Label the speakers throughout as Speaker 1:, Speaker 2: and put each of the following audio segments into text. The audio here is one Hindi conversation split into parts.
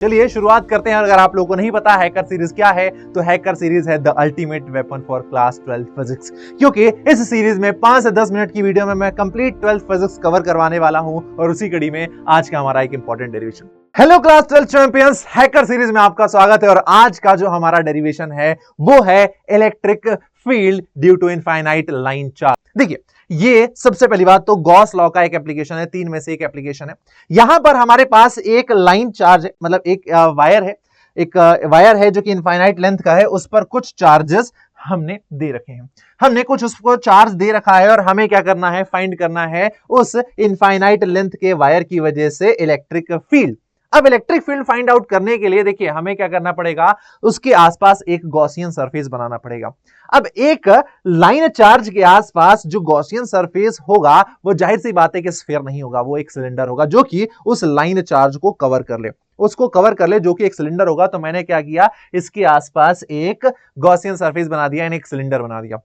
Speaker 1: चलिए शुरुआत करते हैं। अगर आप लोगों को नहीं पता हैकर सीरीज क्या है, तो हैकर सीरीज है the ultimate weapon for class 12 physics. क्योंकि इस सीरीज में 5 से 10 मिनट की वीडियो में मैं कंप्लीट 12 फिजिक्स कवर करवाने वाला हूं, और उसी कड़ी में आज का हमारा एक important derivation. Hello class 12 champions, hacker series में आपका स्वागत है। और आज का जो हमारा डेरिवेशन है वो है electric field due to infinite line charge. देखिए, ये सबसे पहली बात तो गॉस लॉ का एक एप्लीकेशन है, 3 में से एक एप्लीकेशन है। यहां पर हमारे पास एक लाइन चार्ज है, मतलब एक वायर है, एक वायर है जो कि इनफाइनाइट लेंथ का है। उस पर कुछ चार्जेस हमने दे रखे हैं, हमने कुछ उसको चार्ज दे रखा है, और हमें क्या करना है, फाइंड करना है उस इनफाइनाइट लेंथ के वायर की वजह से इलेक्ट्रिक फील्ड। अब इलेक्ट्रिक फील्ड फाइंड आउट करने के लिए देखिए हमें क्या करना पड़ेगा, उसके आसपास एक गॉसियन सरफेस बनाना पड़ेगा। अब एक लाइन चार्ज के आसपास जो गॉसियन सरफेस होगा वो जाहिर सी बात है कि स्फीयर नहीं होगा, वो एक सिलेंडर होगा जो कि उस लाइन चार्ज को कवर कर ले, उसको कवर कर ले, जो कि एक सिलेंडर होगा। तो मैंने क्या किया, इसके आसपास एक गॉसियन सरफेस बना दिया, एक सिलेंडर बना दिया,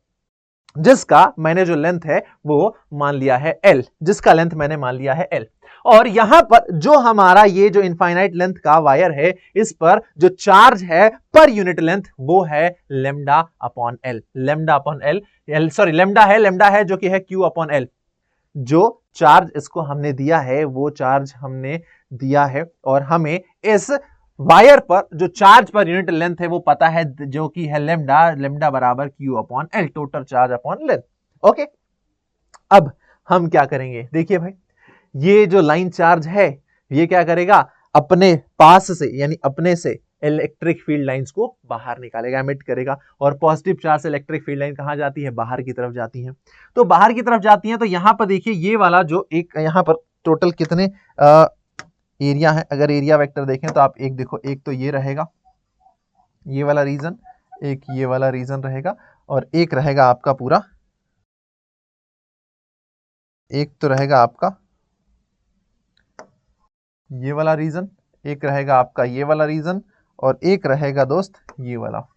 Speaker 1: जिसका मैंने जो लेंथ है वो मान लिया है L, जिसका लेंथ मैंने मान लिया है L। और यहां पर जो हमारा ये जो इनफाइनाइट लेंथ का वायर है, इस पर जो चार्ज है पर यूनिट लेंथ वो है lambda upon L. Lambda upon L, sorry lambda है जो कि है Q अपॉन एल। जो चार्ज इसको हमने दिया है वो चार्ज हमने दिया है, और हमें इस वायर पर जो चार्ज पर यूनिट लेंथ है वो पता है, जो कि है लेमडा बराबर Q upon L, total charge upon length. Okay, अब हम क्या करेंगे, देखिए भाई, ये जो लाइन चार्ज है ये क्या करेगा, अपने पास से यानी अपने से इलेक्ट्रिक फील्ड लाइंस को बाहर निकालेगा, एमिट करेगा। और पॉजिटिव चार्ज से इलेक्ट्रिक फील्ड लाइन कहां जाती है, बाहर की तरफ जाती है। तो बाहर की तरफ जाती है, तो यहां पर देखिए ये वाला जो एक यहां पर टोटल कितने एरिया है, अगर एरिया वेक्टर देखें तो आप एक देखो, एक तो ये रहेगा ये वाला रीजन, एक ये वाला रीजन रहेगा, और एक रहेगा आपका पूरा, एक तो रहेगा आपका ये वाला रीजन, एक रहेगा आपका ये वाला रीजन, और एक रहेगा दोस्त ये वाला,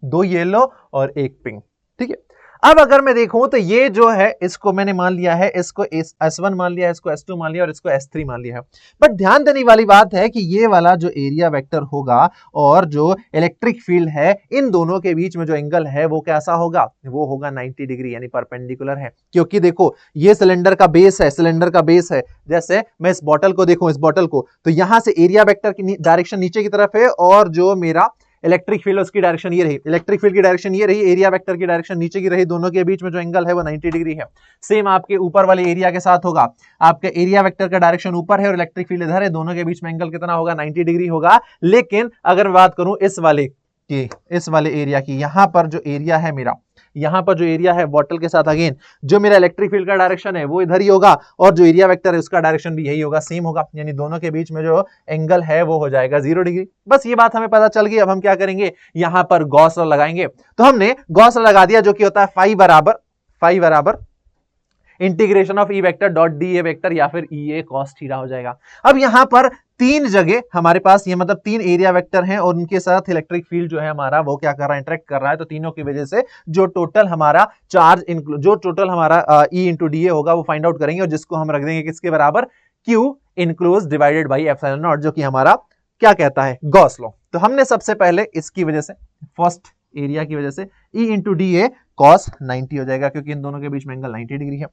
Speaker 1: 2 येलो और एक पिंक। ठीक है, अब अगर मैं देखूं तो ये जो है इसको मैंने मान लिया है, इसको S1 मान लिया है, इसको S2 मान लिया और इसको S3 मान लिया है। बट ध्यान देने वाली बात है कि ये वाला जो एरिया वेक्टर होगा और जो इलेक्ट्रिक फील्ड है, इन दोनों के बीच में जो एंगल है वो कैसा होगा, वो होगा 90 डिग्री, यानी परपेंडिकुलर है। क्योंकि देखो ये सिलेंडर का बेस है, सिलेंडर का बेस है। जैसे मैं इस बॉटल को देखूं, इस बॉटल को, तो यहां से एरिया वेक्टर की डायरेक्शन नीचे की तरफ है, और जो मेरा इलेक्ट्रिक फील्ड उसकी डायरेक्शन ये रही, इलेक्ट्रिक फील्ड की डायरेक्शन ये रही, एरिया वेक्टर की डायरेक्शन नीचे की रही, दोनों के बीच में जो एंगल है वो 90 डिग्री है। सेम आपके ऊपर वाले एरिया के साथ होगा, आपके एरिया वेक्टर का डायरेक्शन ऊपर है और इलेक्ट्रिक फील्ड इधर है, दोनों के बीच में एंगल कितना होगा, 90 डिग्री होगा। लेकिन अगर बात करूं इस वाले की, इस वाले एरिया की, यहां पर जो एरिया है मेरा, यहां पर जो एरिया है बॉटल के साथ, अगेन जो मेरा इलेक्ट्रिक फील्ड का डायरेक्शन है वो इधर ही होगा, और जो एरिया वेक्टर है उसका डायरेक्शन भी यही होगा, सेम होगा। यानी दोनों के बीच में जो एंगल है वो हो जाएगा 0 डिग्री। बस ये बात हमें पता चल गई। अब हम क्या करेंगे, यहां पर गॉस लॉ लगाएंगे। तो हमने गॉस लॉ लगा दिया, जो कि होता है फाई बराबर integration of E vector dot D A vector, या फिर ई ए कॉस थीटा हो जाएगा। अब यहां पर 3 जगह हमारे पास, ये मतलब 3 एरिया वेक्टर हैं, और उनके साथ इलेक्ट्रिक फील्ड जो है हमारा वो क्या कर रहा है, इंटरेक्ट कर रहा है। तो तीनों की वजह से जो टोटल हमारा चार्ज, जो टोटल हमारा ई इंटू डी ए होगा वो फाइंड आउट करेंगे, और जिसको हम रख देंगे किसके बराबर, Q enclose divided by epsilon not, जो कि हमारा क्या कहता है, गॉस लॉ। तो हमने सबसे पहले इसकी वजह से, फर्स्ट एरिया की वजह से E into D A cos 90 हो जाएगा, क्योंकि इन दोनों के बीच में एंगल 90 डिग्री है।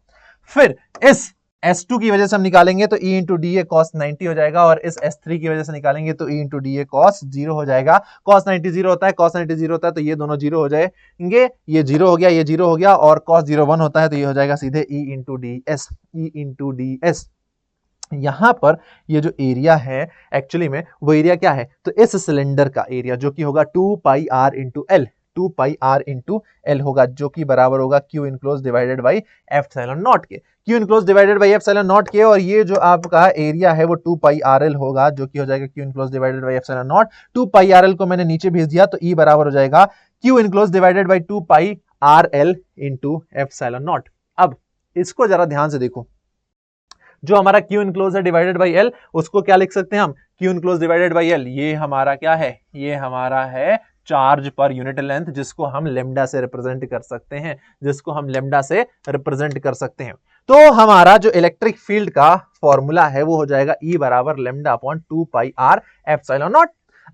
Speaker 1: फिर इस S2 की वजह से हम निकालेंगे तो E into D A cos 90 हो जाएगा, और इस S3 की वजह से निकालेंगे तो E into D A cos 0 हो जाएगा। कॉस 90 0 होता है, कॉस 90 0 होता है, तो ये दोनों 0 हो जाएंगे, ये 0 हो गया, ये 0 हो गया, और कॉस 0 1 होता है, तो ये हो जाएगा सीधे E into D S, E into D S. यहां पर ये जो एरिया है एक्चुअली में वो एरिया क्या है, तो इस सिलेंडर का एरिया जो कि होगा 2 pi r into l, 2 pi r into l होगा, जो कि बराबर होगा q enclose divided by epsilon naught K, q enclose divided by epsilon naught K. और ये जो आपका एरिया है वो 2 पाई आर एल होगा, जो कि हो जाएगा Q enclose divided by epsilon not. 2 pi R L को मैंने नीचे भेज दिया, तो ई बराबर हो जाएगा Q enclose divided by 2 pi R L into epsilon not. अब इसको जरा ध्यान से देखो, जो हमारा क्यू इनक्लोज है डिवाइडेड बाई एल, उसको क्या लिख सकते हैं हम, Q enclose divided by L, ये हमारा क्या है, ये हमारा है चार्ज पर यूनिट लेंथ, जिसको हम लेमडा से रिप्रेजेंट कर सकते हैं, जिसको हम लेमडा से रिप्रेजेंट कर सकते हैं। तो हमारा जो इलेक्ट्रिक फील्ड का फॉर्मूला है वो हो जाएगा E बराबर lambda upon 2 pi r epsilon naught.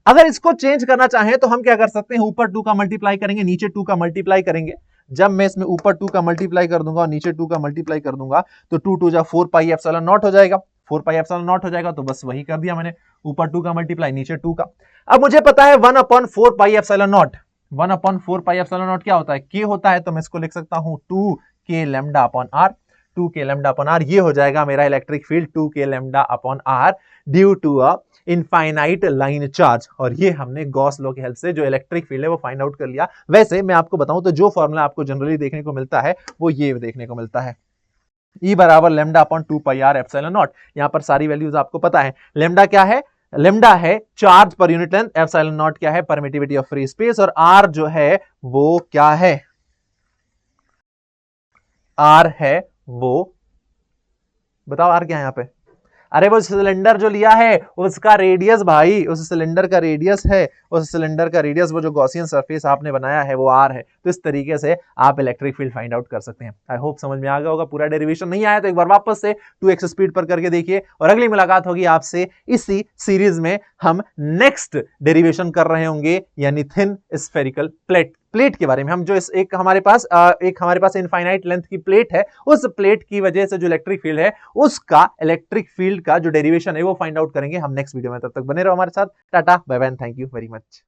Speaker 1: अगर इसको चेंज करना चाहें तो हम क्या कर सकते हैं, ऊपर 2 का मल्टीप्लाई करेंगे, नीचे 2 का मल्टीप्लाई करेंगे। जब मैं इसमें ऊपर 2 का मल्टीप्लाई कर दूंगा और नीचे 2 का मल्टीप्लाई कर दूंगा तो 2 2 जा 4 पाई एप्सिलॉन नॉट हो जाएगा, 4 पाई एप्सिलॉन नॉट हो जाएगा। तो बस वही कर दिया मैंने, ऊपर 2 का मल्टीप्लाई नीचे 2 का। अब मुझे पता है 1 upon 4 pi epsilon not, 1 upon 4 pi epsilon not क्या होता है, के होता है। तो मैं इसको लिख सकता हूं 2 के लैम्डा अपॉन आर, 2 के लैम्डा अपॉन आर। ये हो जाएगा मेरा इलेक्ट्रिक फील्ड 2 के lambda upon r due to a infinite line charge. और ये हमने गॉस लॉ की हेल्प से जो इलेक्ट्रिक फील्ड है वो फाइंड आउट कर लिया। वैसे मैं आपको बताऊं तो जो फॉर्मूला आपको जनरली देखने को मिलता है वो ये देखने को मिलता है, E बराबर lambda upon 2 pi r epsilon naught. यहां पर सारी वैल्यूज आपको पता है। लैम्डा क्या है, लैम्डा है charge per unit length, epsilon not क्या है, परमिटिविटी ऑफ फ्री स्पेस, और आर जो है वो क्या है, आर है वो, बताओ आर क्या है यहां पे, अरे वो सिलेंडर जो लिया है उसका रेडियस भाई, उस सिलेंडर का रेडियस है, उस सिलेंडर का रेडियस, वो जो गॉसियन सरफेस आपने बनाया है वो आर है। तो इस तरीके से आप इलेक्ट्रिक फील्ड फाइंड आउट कर सकते हैं। आई होप समझ में आ गया होगा। पूरा डेरिवेशन नहीं आया तो एक बार वापस से 2x स्पीड पर करके देखिए, और अगली मुलाकात होगी आपसे इसी सीरीज में। हम नेक्स्ट डेरिवेशन कर रहे होंगे यानी थिन स्फेरिकल प्लेट के बारे में। हम जो एक हमारे पास इनफाइनाइट लेंथ की प्लेट है, उस प्लेट की वजह से जो इलेक्ट्रिक फील्ड है उसका इलेक्ट्रिक फील्ड का जो डेरिवेशन है वो फाइंड आउट करेंगे हम नेक्स्ट वीडियो में। तब तक बने रहो हमारे साथ। Tata bye bye, thank you very much.